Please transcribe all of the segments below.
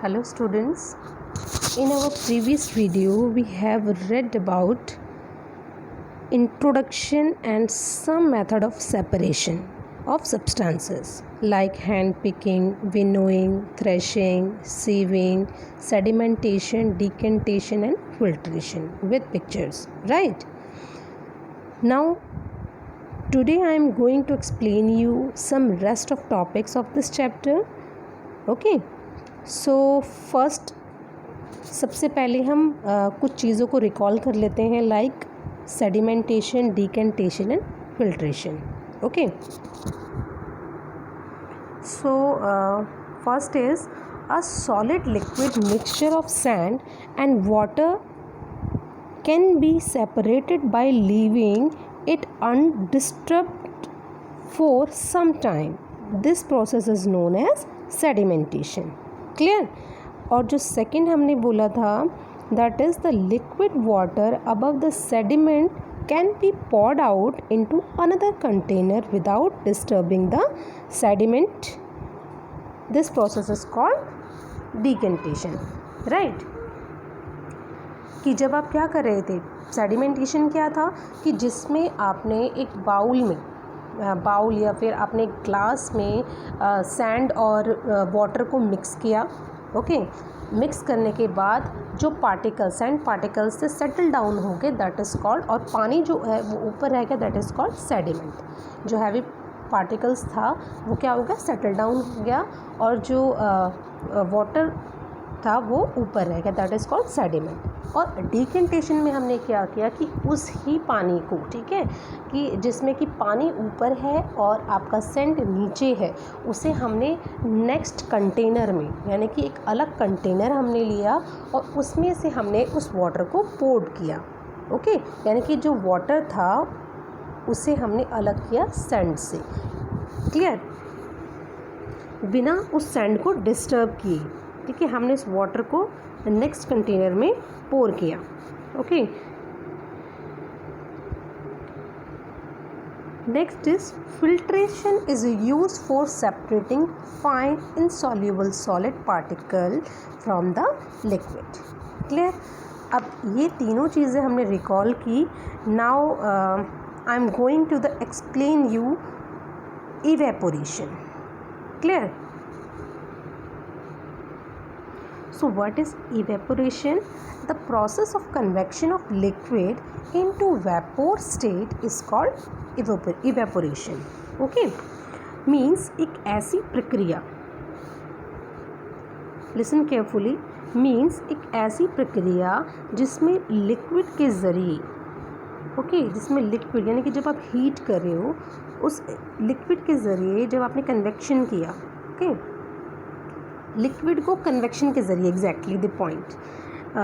Hello students, in our previous video we have read about introduction and some method of separation of substances like hand picking, winnowing, threshing, sieving, sedimentation, decantation and filtration with pictures, right? Now today I am going to explain you some rest of topics of this chapter. Okay, so first सबसे पहले हम कुछ चीज़ों को recall कर लेते हैं like sedimentation, decantation and filtration. Okay, so first is a solid liquid mixture of sand and water can be separated by leaving it undisturbed for some time. This process is known as sedimentation. Clear. और जो second हमने बोला था that is the liquid water above the sediment can be poured out into another container without disturbing the sediment. This process is called decantation. Right. कि जब आप क्या कर रहे थे, सेडिमेंटेशन क्या था कि जिसमें आपने एक बाउल या फिर आपने एक ग्लास में सैंड और वाटर को मिक्स किया. ओके, मिक्स करने के बाद जो पार्टिकल्स सैंड पार्टिकल्स से सेटल डाउन हो गए दैट इज़ कॉल्ड, और पानी जो है वो ऊपर रह गया दैट इज़ कॉल्ड सेडिमेंट. जो हैवी पार्टिकल्स था वो क्या हो गया, सेटल डाउन हो गया, और जो वाटर था वो ऊपर रह गया दैट इज़ कॉल्ड सेडिमेंट. और डिकेंटेशन में हमने क्या किया कि उस ही पानी को, ठीक है, कि जिसमें कि पानी ऊपर है और आपका सैंड नीचे है, उसे हमने नेक्स्ट कंटेनर में यानी कि एक अलग कंटेनर हमने लिया और उसमें से हमने उस वाटर को पोर्ड किया. ओके, यानी कि जो वाटर था उसे हमने अलग किया सैंड से. क्लियर. बिना उस सैंड को डिस्टर्ब किए, ठीक है, हमने इस वाटर को नेक्स्ट कंटेनर में पोर किया. Okay, next is filtration is used for separating fine insoluble solid particle from the liquid. Clear. अब ये तीनों चीज़ें हमने रिकॉल की. Now I am going to the explain you evaporation. Clear. So what is evaporation? The process of convection of liquid into vapor state is called evaporation. Okay, means एक ऐसी प्रक्रिया, listen carefully, means एक ऐसी प्रक्रिया जिसमें liquid के ज़रिए, okay, जिसमें लिक्विड यानी कि जब आप हीट कर रहे हो उस लिक्विड के ज़रिए जब आपने कन्वेक्शन किया, ओके, लिक्विड को कन्वेक्शन के ज़रिए, एग्जैक्टली द पॉइंट,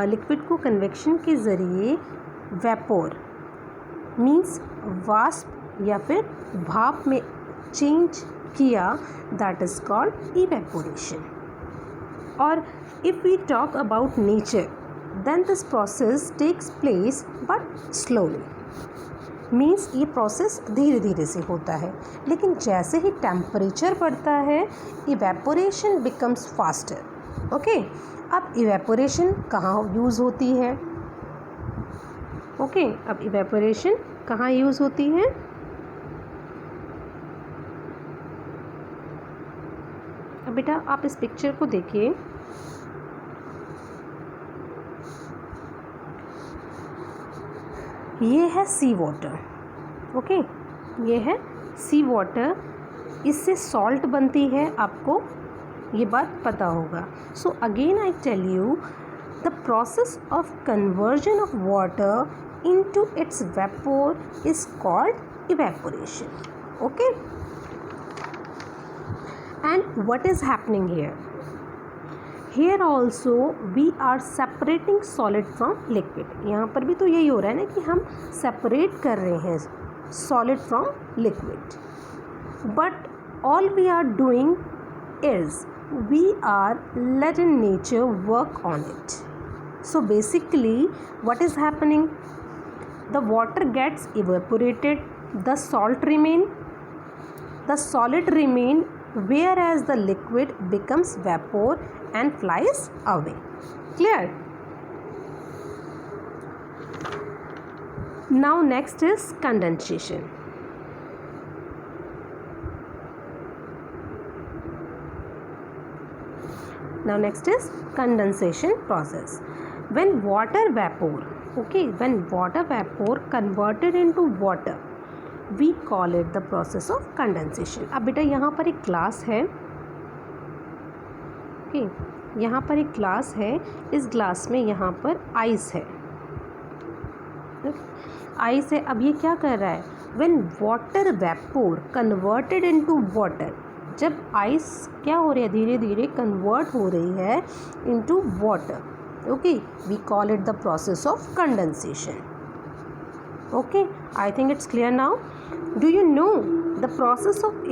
लिक्विड को कन्वेक्शन के ज़रिए वेपोर मीन्स वाष्प या फिर भाप में चेंज किया दैट इज़ कॉल्ड इवेपोरेशन. और if we talk about nature then this process takes place but slowly. Means ये प्रोसेस धीरे धीरे से होता है, लेकिन जैसे ही टेम्परेचर बढ़ता है इवेपोरेशन बिकम्स फास्टर. ओके, अब इवेपोरेशन कहाँ यूज़ होती है? ओके, अब इवेपोरेशन कहाँ यूज़ होती है? अब बेटा आप इस पिक्चर को देखिए. ये है सी वाटर. ओके, ये है सी वाटर. इससे सॉल्ट बनती है, आपको ये बात पता होगा. So again I tell you the process of conversion of water into its vapour is called evaporation. Okay, and what is happening here? Here also we are separating solid from liquid. यहाँ पर भी तो यही हो रहा है ना कि हम separate कर रहे हैं solid from liquid. But all we are doing is we are letting nature work on it. So basically what is happening? The water gets evaporated, the salt remain, the solid remain whereas the liquid becomes vapor and flies away. Clear? Now next is condensation. Now next is condensation process. When water vapor, when water vapor converted into water, we call it the process of condensation. अब बेटा यहाँ पर एक glass है, यहाँ पर एक glass है, इस ग्लास में यहाँ पर आइस है, आइस है। अब ये क्या कर रहा है? When water vapor converted into water, जब आइस क्या हो रही है, धीरे धीरे कन्वर्ट हो रही है into water, okay, we call it the process of condensation. Okay, I think it's clear now. Do you know the process of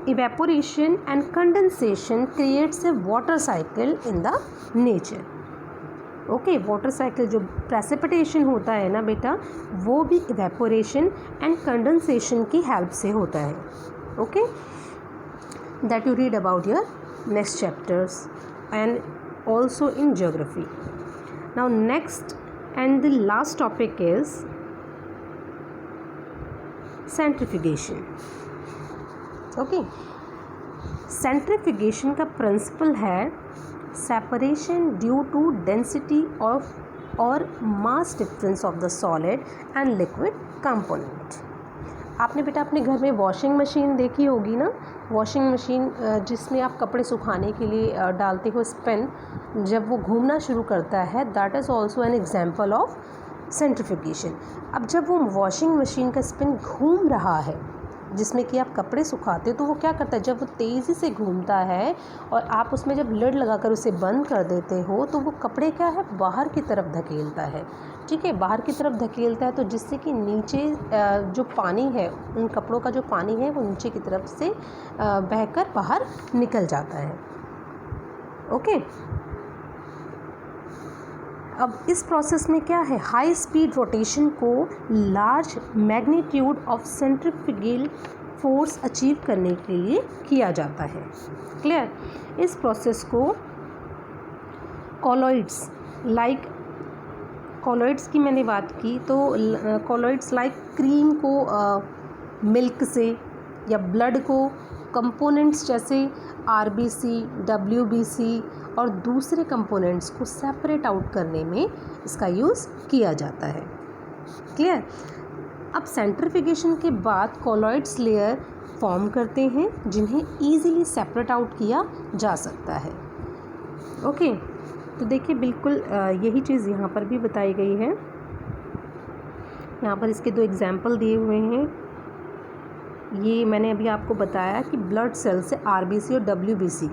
evaporation and condensation creates a water cycle in the nature. Okay, water cycle जो precipitation होता है ना बेटा, वो भी evaporation and condensation की help से होता है. Okay, that you read about your next chapters and also in geography. Now next and the last topic is centrifugation. Okay, centrifugation का principle है separation due to density of or mass difference of the solid and liquid component. आपने बेटा अपने घर में washing machine देखी होगी ना, वॉशिंग मशीन जिसमें आप कपड़े सुखाने के लिए डालते हो स्पिन, जब वो घूमना शुरू करता है, that is also an example of centrifugation. अब जब वो वॉशिंग मशीन का स्पिन घूम रहा है जिसमें कि आप कपड़े सुखाते हो, तो वो क्या करता है, जब वो तेज़ी से घूमता है और आप उसमें जब लिड लगाकर उसे बंद कर देते हो, तो वो कपड़े क्या है, बाहर की तरफ धकेलता है. ठीक है, बाहर की तरफ धकेलता है, तो जिससे कि नीचे जो पानी है, उन कपड़ों का जो पानी है वो नीचे की तरफ से बहकर बाहर निकल जाता है. ओके, अब इस प्रोसेस में क्या है, हाई स्पीड रोटेशन को large magnitude of centrifugal force achieve करने के लिए किया जाता है. क्लियर? इस प्रोसेस को कॉलॉइड्स लाइक, कॉलॉइड्स की मैंने बात की तो कॉलॉइड्स लाइक क्रीम को मिल्क से, या ब्लड को कंपोनेंट्स जैसे आरबीसी, डब्ल्यूबीसी और दूसरे कंपोनेंट्स को सेपरेट आउट करने में इसका यूज़ किया जाता है. क्लियर? अब सेंट्रीफ्यूगेशन के बाद कॉलॉइड्स लेयर फॉर्म करते हैं जिन्हें ईजिली सेपरेट आउट किया जा सकता है. ओके, तो देखिए बिल्कुल यही चीज़ यहाँ पर भी बताई गई है. यहाँ पर इसके दो एग्जाम्पल दिए हुए हैं. ये मैंने अभी आपको बताया कि ब्लड सेल से आरबीसी और डब्ल्यूबीसी,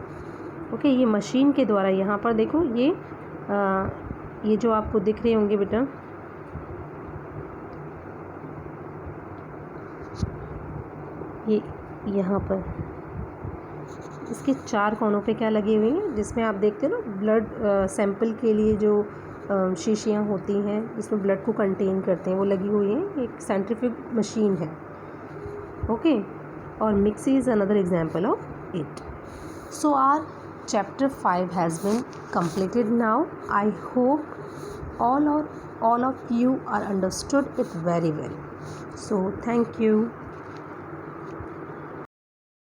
ओके, ये मशीन के द्वारा, यहाँ पर देखो ये जो आपको दिख रहे होंगे बेटा, ये यहाँ पर इसके 4 कोनों पे क्या लगी हुई हैं, जिसमें आप देखते हो ना ब्लड सैंपल के लिए जो शीशियाँ होती हैं जिसमें ब्लड को कंटेन करते हैं, वो लगी हुई हैं. एक सेंट्रीफ्यूग मशीन है. ओके, और mixie is another example of it. So our chapter 5 has been completed now. I hope all of you are understood it very well. So thank you.